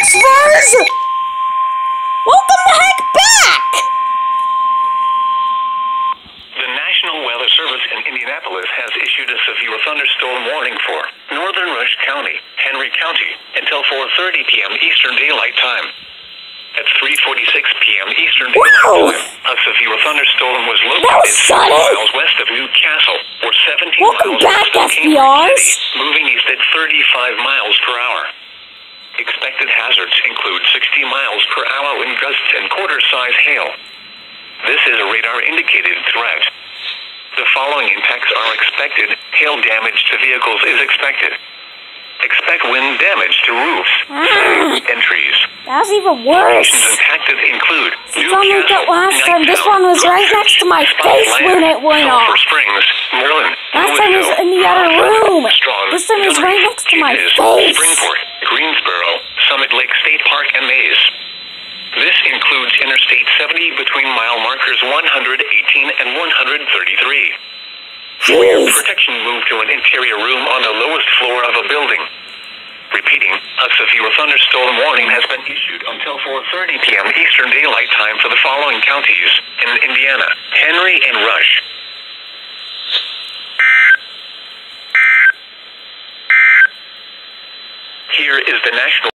transfers! Welcome the heck back! The National Weather Service in Indianapolis has issued a severe thunderstorm warning for northern Rush County, Henry County, until 4:30 p.m. Eastern Daylight Time. At 3:46 p.m. Eastern Daylight Time, a severe thunderstorm was located 6 miles west of Newcastle, or 17 miles west of Cambridge City, moving east at 35 miles per hour. Expected hazards include 60 miles per hour wind gusts and quarter-size hail. This is a radar-indicated threat. The following impacts are expected. Hail damage to vehicles is expected. Expect wind damage to roofs and trees. That's even worse. Locations impacted include It's only that last time. This one was right next to my face when it went off. Sulphur Springs, Merlin, Last time it was in the other room. This time it was right next to my face. Springport, Greensboro, Summit Lake State Park, and Mays. This includes Interstate 70 between mile markers 118 and 133. For your protection, move to an interior room on the lowest floor of a building. Repeating, a severe thunderstorm warning has been issued until 4:30 p.m. Eastern Daylight Time for the following counties in Indiana: Henry and Rush. Here is the National